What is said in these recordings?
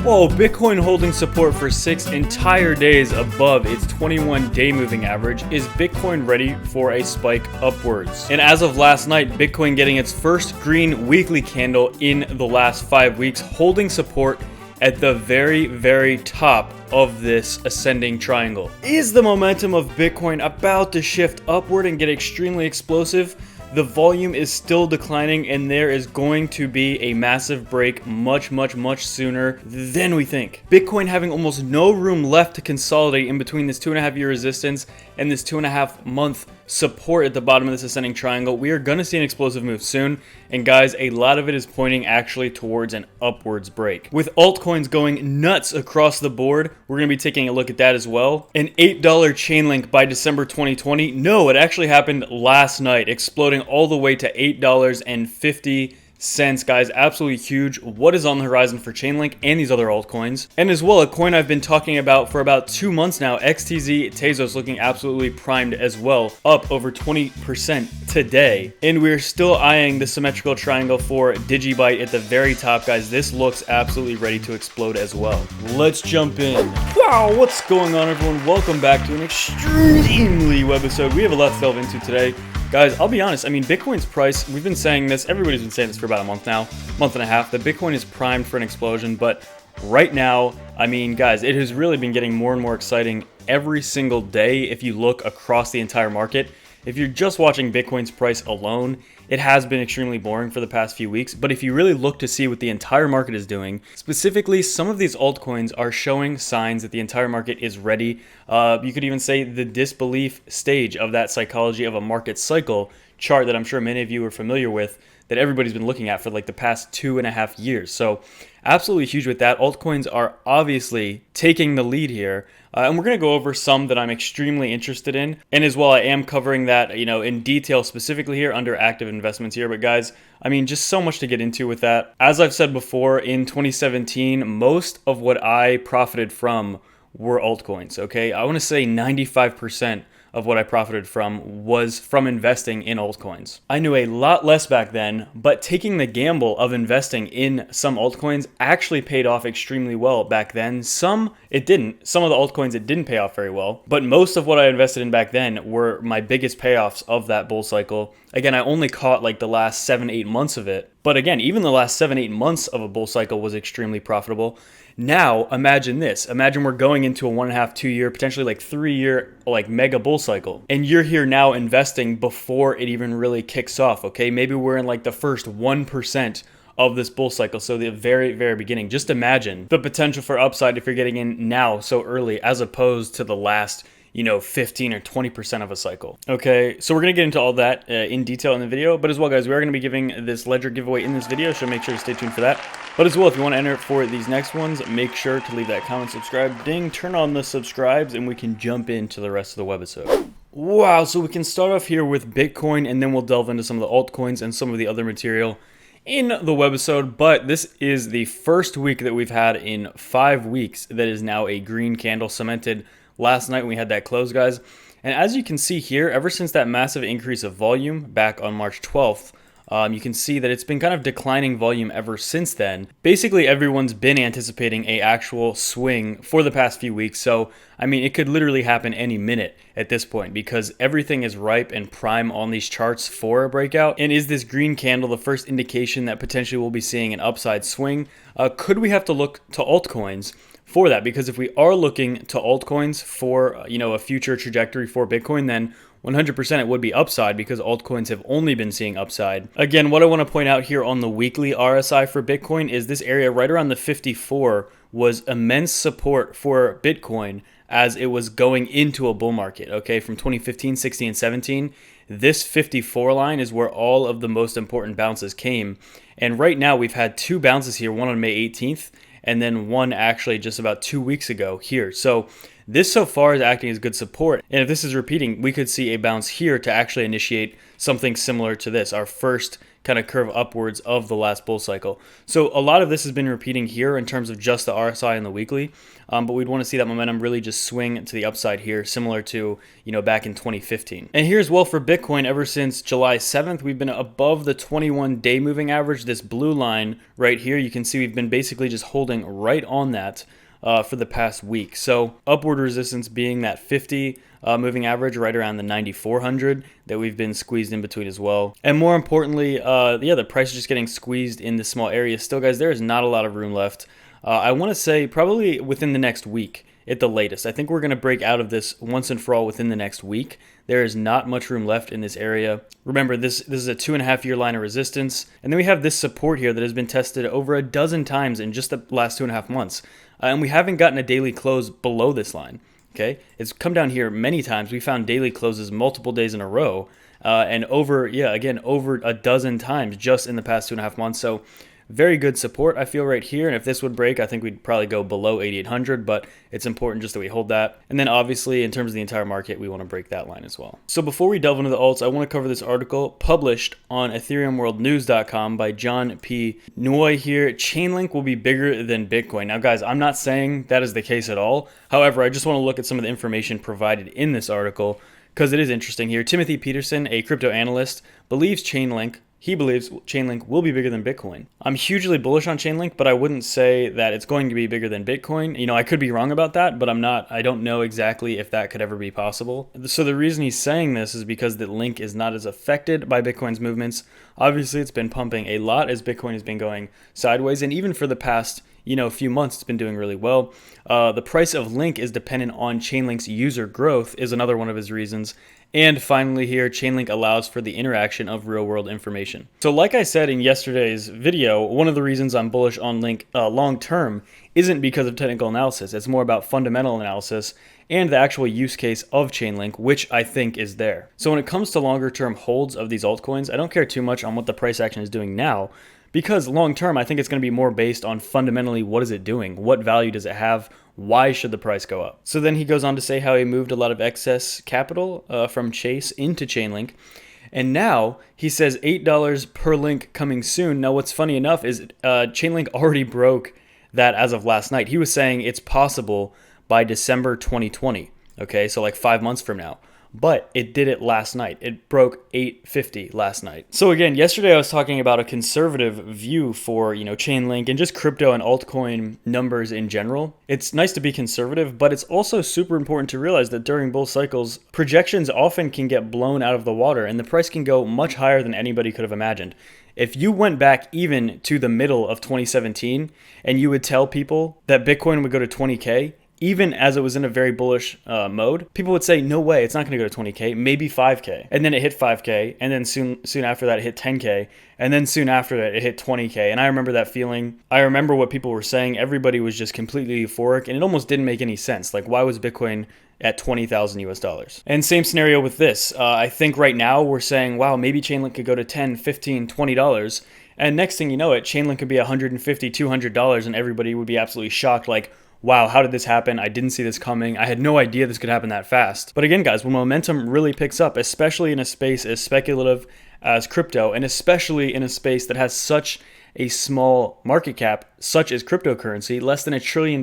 Whoa, Bitcoin holding support for 6 entire days above its 21-day moving average. Is Bitcoin ready for a spike upwards? And as of last night, Bitcoin getting its first green weekly candle in the last 5 weeks, holding support at the very, very top of this ascending triangle. Is the momentum of Bitcoin about to shift upward and get extremely explosive? The volume is still declining, and there is going to be a massive break much sooner than we think. Bitcoin having almost no room left to consolidate in between this 2.5-year resistance and this 2.5-month support at the bottom of this ascending triangle. We are going to see an explosive move soon, and guys, a lot of it is pointing actually towards an upwards break. With altcoins going nuts across the board, we're going to be taking a look at that as well. An $8 Chainlink by December 2020. No, it actually happened last night, exploding all the way to $8.50. Guys, absolutely huge. What is on the horizon for Chainlink and these other altcoins? And as well, a coin I've been talking about for about 2 months now, XTZ Tezos, looking absolutely primed as well, up over 20% today. And we're still eyeing the symmetrical triangle for Digibyte at the very top, guys. This looks absolutely ready to explode as well. Let's jump in. Wow, what's going on, everyone? Welcome back to an extremely webisode. We have a lot to delve into today. Guys, I'll be honest, I mean, Bitcoin's price, we've been saying this, everybody's been saying this for about a month now, month and a half, that Bitcoin is primed for an explosion, but right now, I mean, guys, it has really been getting more and more exciting every single day if you look across the entire market. If you're just watching Bitcoin's price alone, it has been extremely boring for the past few weeks, but if you really look to see what the entire market is doing, specifically some of these altcoins are showing signs that the entire market is ready. You could even say the disbelief stage of that psychology of a market cycle chart that I'm sure many of you are familiar with, that everybody's been looking at for like the past 2.5 years. So absolutely huge with that. Altcoins are obviously taking the lead here. And we're going to go over some that I'm extremely interested in. And as well, I am covering that, in detail specifically here under active investments here. But guys, I mean, just so much to get into with that. As I've said before, in 2017, most of what I profited from were altcoins, okay? I want to say 95% of what I profited from was from investing in altcoins. I knew a lot less back then, but taking the gamble of investing in some altcoins actually paid off extremely well back then. Some it didn't. Some of the altcoins it didn't pay off very well, but most of what I invested in back then were my biggest payoffs of that bull cycle. Again, I only caught like the last 7-8 months of it, but again, even the last 7-8 months of a bull cycle was extremely profitable. Now, imagine this. Imagine we're going into a 1.5, 2 year, potentially like 3-year, like mega bull cycle. And you're here now investing before it even really kicks off, okay? Maybe we're in like the first 1% of this bull cycle. So the very, very beginning. Just imagine the potential for upside if you're getting in now so early as opposed to the last 15 or 20% of a cycle. Okay, so we're going to get into all that in detail in the video, but as well, guys, we are going to be giving this ledger giveaway in this video, so make sure to stay tuned for that. But as well, if you want to enter for these next ones, make sure to leave that comment, subscribe, ding, turn on the subscribes, and we can jump into the rest of the webisode. Wow, so we can start off here with Bitcoin, and then we'll delve into some of the altcoins and some of the other material in the webisode. But this is the first week that we've had in 5 weeks that is now a green candle cemented. Last night when we had that close, guys. And as you can see here, ever since that massive increase of volume back on March 12th, you can see that it's been kind of declining volume ever since then. Basically, everyone's been anticipating a actual swing for the past few weeks. So, I mean, it could literally happen any minute at this point because everything is ripe and prime on these charts for a breakout. And is this green candle the first indication that potentially we'll be seeing an upside swing? Could we have to look to altcoins for that? Because if we are looking to altcoins for a future trajectory for Bitcoin, then 100% it would be upside because altcoins have only been seeing upside. Again, what I want to point out here on the weekly RSI for Bitcoin is this area right around the 54 was immense support for Bitcoin as it was going into a bull market, okay? From 2015, 16, and 17, this 54 line is where all of the most important bounces came. And right now we've had 2 bounces here, one on May 18th, and then one actually just about 2 weeks ago here. So this so far is acting as good support. And if this is repeating, we could see a bounce here to actually initiate something similar to this, our first kind of curve upwards of the last bull cycle. So a lot of this has been repeating here in terms of just the RSI and the weekly, but we'd want to see that momentum really just swing to the upside here, similar to, back in 2015. And here's, well, for Bitcoin, ever since July 7th, we've been above the 21-day moving average. This blue line right here, you can see we've been basically just holding right on that for the past week. So upward resistance being that 50 moving average right around the 9,400 that we've been squeezed in between as well. And more importantly, the price is just getting squeezed in this small area. Still, guys, there is not a lot of room left. I want to say probably within the next week at the latest. I think we're going to break out of this once and for all within the next week. There is not much room left in this area. Remember, this is a 2.5-year line of resistance. And then we have this support here that has been tested over a dozen times in just the last 2.5 months. And we haven't gotten a daily close below this line. Okay, it's come down here many times. We found daily closes multiple days in a row, and over a dozen times just in the past 2.5 months. So very good support, I feel, right here. And if this would break, I think we'd probably go below 8,800, but it's important just that we hold that. And then obviously, in terms of the entire market, we want to break that line as well. So before we delve into the alts, I want to cover this article published on ethereumworldnews.com by John P. Noy here. Chainlink will be bigger than Bitcoin. Now, guys, I'm not saying that is the case at all. However, I just want to look at some of the information provided in this article because it is interesting here. Timothy Peterson, a crypto analyst, believes Chainlink will be bigger than Bitcoin. I'm hugely bullish on Chainlink, but I wouldn't say that it's going to be bigger than Bitcoin. I could be wrong about that, but I don't know exactly if that could ever be possible. So the reason he's saying this is because that Link is not as affected by Bitcoin's movements. Obviously, it's been pumping a lot as Bitcoin has been going sideways, and even for the past few months, it's been doing really well. The price of Link is dependent on Chainlink's user growth is another one of his reasons. And finally here, Chainlink allows for the interaction of real-world information. So like I said in yesterday's video, one of the reasons I'm bullish on Link long-term isn't because of technical analysis. It's more about fundamental analysis and the actual use case of Chainlink, which I think is there. So when it comes to longer-term holds of these altcoins, I don't care too much on what the price action is doing now, because long-term, I think it's going to be more based on fundamentally what is it doing? What value does it have? Why should the price go up? So then he goes on to say how he moved a lot of excess capital from Chase into Chainlink. And now he says $8 per link coming soon. Now, what's funny enough is Chainlink already broke that as of last night. He was saying it's possible by December 2020. Okay, so like 5 months from now. But it did it last night. It broke 850 last night. So again, yesterday I was talking about a conservative view for, Chainlink and just crypto and altcoin numbers in general. It's nice to be conservative, but it's also super important to realize that during bull cycles, projections often can get blown out of the water and the price can go much higher than anybody could have imagined. If you went back even to the middle of 2017 and you would tell people that Bitcoin would go to 20K, even as it was in a very bullish mode, people would say, no way, it's not going to go to 20K, maybe 5K. And then it hit 5K, and then soon after that, it hit 10K, and then soon after that, it hit 20K. And I remember that feeling. I remember what people were saying. Everybody was just completely euphoric, and it almost didn't make any sense. Like, why was Bitcoin at 20,000 US dollars? And same scenario with this. I think right now we're saying, wow, maybe Chainlink could go to 10, 15, $20. And next thing you know it, Chainlink could be $150, $200, and everybody would be absolutely shocked, like, wow, how did this happen? I didn't see this coming. I had no idea this could happen that fast. But again, guys, when momentum really picks up, especially in a space as speculative as crypto, and especially in a space that has such a small market cap, such as cryptocurrency, less than $1 trillion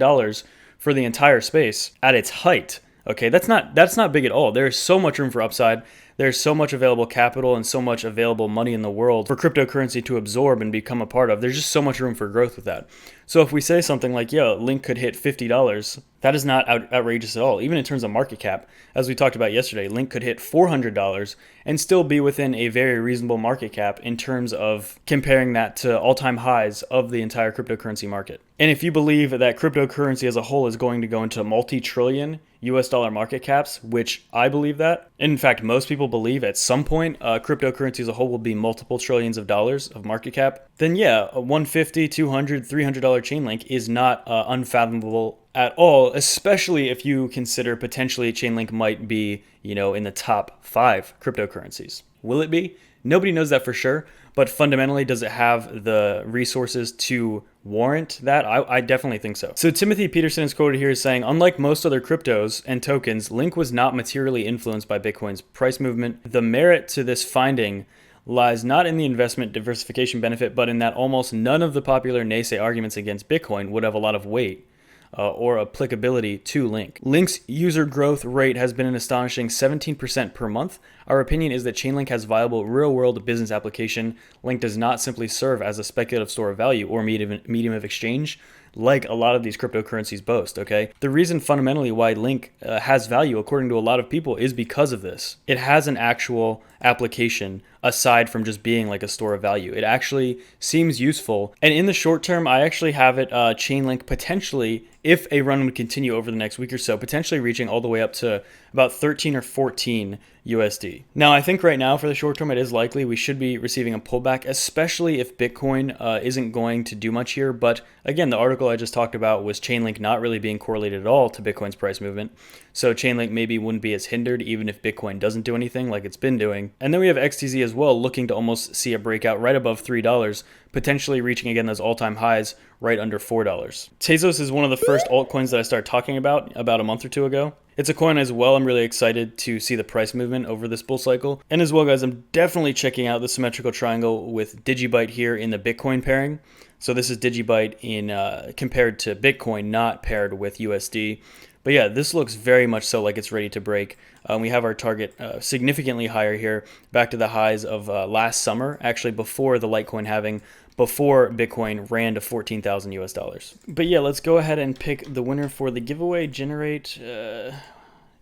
for the entire space at its height. Okay, that's not big at all. There's so much room for upside. There's so much available capital and so much available money in the world for cryptocurrency to absorb and become a part of. There's just so much room for growth with that. So if we say something like, Link could hit $50, that is not outrageous at all. Even in terms of market cap, as we talked about yesterday, Link could hit $400 and still be within a very reasonable market cap in terms of comparing that to all-time highs of the entire cryptocurrency market. And if you believe that cryptocurrency as a whole is going to go into multi-trillion US dollar market caps, which I believe that, in fact, most people believe at some point cryptocurrency as a whole will be multiple trillions of dollars of market cap, then a $150, $200, $300 Chainlink is not unfathomable at all, especially if you consider potentially Chainlink might be, in the top 5 cryptocurrencies. Will it be? Nobody knows that for sure, but fundamentally, does it have the resources to warrant that? I definitely think so. So Timothy Peterson is quoted here as saying, unlike most other cryptos and tokens, Link was not materially influenced by Bitcoin's price movement. The merit to this finding lies not in the investment diversification benefit, but in that almost none of the popular naysay arguments against Bitcoin would have a lot of weight or applicability to Link. Link's user growth rate has been an astonishing 17% per month. Our opinion is that Chainlink has viable real-world business application. Link does not simply serve as a speculative store of value or medium of exchange like a lot of these cryptocurrencies boast, okay? The reason fundamentally why Link has value, according to a lot of people, is because of this. It has an actual application aside from just being like a store of value. It actually seems useful. And in the short term, I actually have it Chainlink potentially, if a run would continue over the next week or so, potentially reaching all the way up to about 13 or 14 USD. Now, I think right now for the short term, it is likely we should be receiving a pullback, especially if Bitcoin isn't going to do much here. But again, the article I just talked about was Chainlink not really being correlated at all to Bitcoin's price movement. So Chainlink maybe wouldn't be as hindered even if Bitcoin doesn't do anything like it's been doing. And then we have XTZ as well, looking to almost see a breakout right above $3, potentially reaching again those all-time highs right under $4. Tezos is one of the first altcoins that I started talking about a month or two ago. It's a coin as well. I'm really excited to see the price movement over this bull cycle. And as well, guys, I'm definitely checking out the symmetrical triangle with Digibyte here in the Bitcoin pairing. So this is Digibyte in compared to Bitcoin, not paired with USD. But yeah, this looks very much so like it's ready to break. We have our target significantly higher here, back to the highs of last summer, actually before the Litecoin halving, before Bitcoin ran to 14,000 US dollars. But yeah, let's go ahead and pick the winner for the giveaway. Generate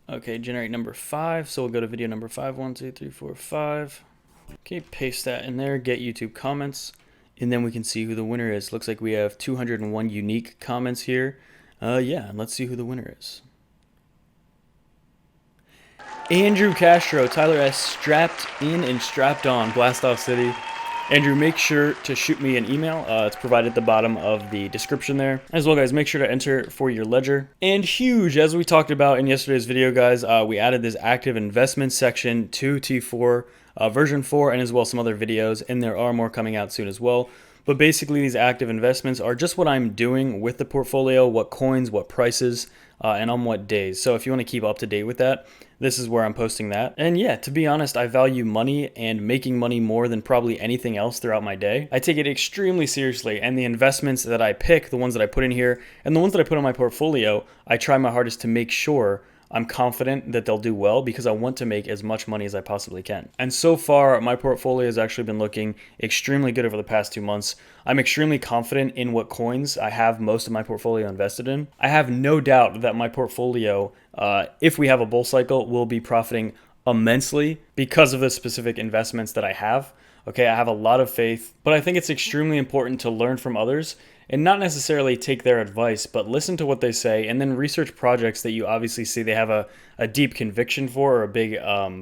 number 5. So we'll go to video number 5. 1, 2, 3, 4, 5. Okay, paste that in there, get YouTube comments, and then we can see who the winner is. Looks like we have 201 unique comments here. Yeah, let's see who the winner is. Andrew Castro, Tyler S. strapped in and strapped on, Blast Off City. Andrew, make sure to shoot me an email. It's provided at the bottom of the description there. As well, guys, make sure to enter for your ledger. And huge, as we talked about in yesterday's video, guys, we added this active investment section to T4 version 4 and as well some other videos, and there are more coming out soon as well. But basically, these active investments are just what I'm doing with the portfolio, what coins, what prices, and on what days. So if you want to keep up to date with that, this is where I'm posting that. And yeah, to be honest, I value money and making money more than probably anything else throughout my day. I take it extremely seriously, and the investments that I pick, the ones that I put in here, and the ones that I put in my portfolio, I try my hardest to make sure I'm confident that they'll do well because I want to make as much money as I possibly can. And so far, my portfolio has actually been looking extremely good over the past 2 months. I'm extremely confident in what coins I have most of my portfolio invested in. I have no doubt that my portfolio, if we have a bull cycle, will be profiting immensely because of the specific investments that I have. Okay, I have a lot of faith, but I think it's extremely important to learn from others and not necessarily take their advice, but listen to what they say and then research projects that you obviously see they have a deep conviction for or a big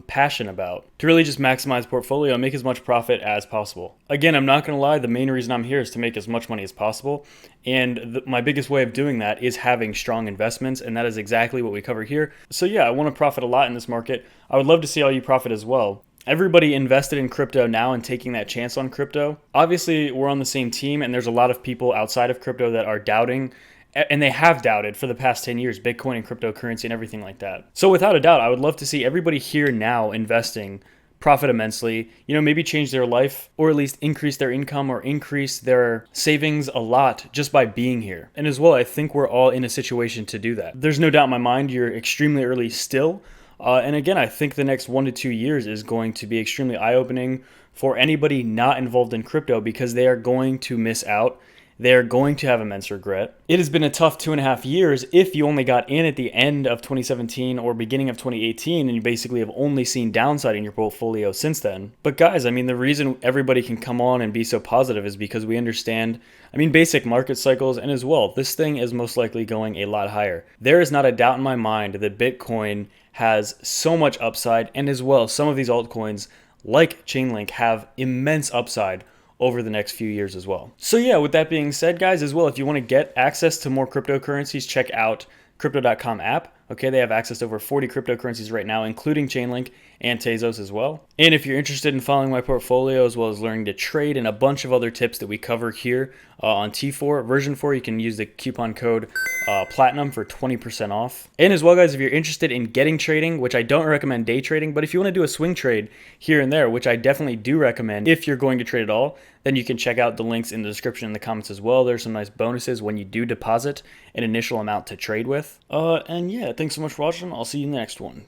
passion about to really just maximize portfolio and make as much profit as possible. Again, I'm not going to lie, the main reason I'm here is to make as much money as possible. And my biggest way of doing that is having strong investments, and that is exactly what we cover here. So yeah, I want to profit a lot in this market. I would love to see all you profit as well. Everybody invested in crypto now and taking that chance on crypto. Obviously, we're on the same team, and there's a lot of people outside of crypto that are doubting, and they have doubted for the past 10 years, Bitcoin and cryptocurrency and everything like that. So without a doubt, I would love to see everybody here now investing, profit immensely, maybe change their life or at least increase their income or increase their savings a lot just by being here. And as well, I think we're all in a situation to do that. There's no doubt in my mind you're extremely early still. And again, I think the next 1 to 2 years is going to be extremely eye-opening for anybody not involved in crypto because they are going to miss out. They're going to have immense regret. It has been a tough 2.5 years if you only got in at the end of 2017 or beginning of 2018 and you basically have only seen downside in your portfolio since then. But guys, the reason everybody can come on and be so positive is because we understand, basic market cycles, and as well, this thing is most likely going a lot higher. There is not a doubt in my mind that Bitcoin has so much upside, and as well, some of these altcoins like Chainlink have immense upside over the next few years as well. So yeah, with that being said, guys, as well, if you want to get access to more cryptocurrencies, check out crypto.com app. Okay, they have access to over 40 cryptocurrencies right now, including Chainlink and Tezos as well. And if you're interested in following my portfolio as well as learning to trade and a bunch of other tips that we cover here on T4 version 4, you can use the coupon code Platinum for 20% off. And as well, guys, if you're interested in getting trading, which I don't recommend day trading, but if you want to do a swing trade here and there, which I definitely do recommend if you're going to trade at all, then you can check out the links in the description in the comments as well. There's some nice bonuses when you do deposit an initial amount to trade with. And yeah, thanks so much for watching. I'll see you in the next one.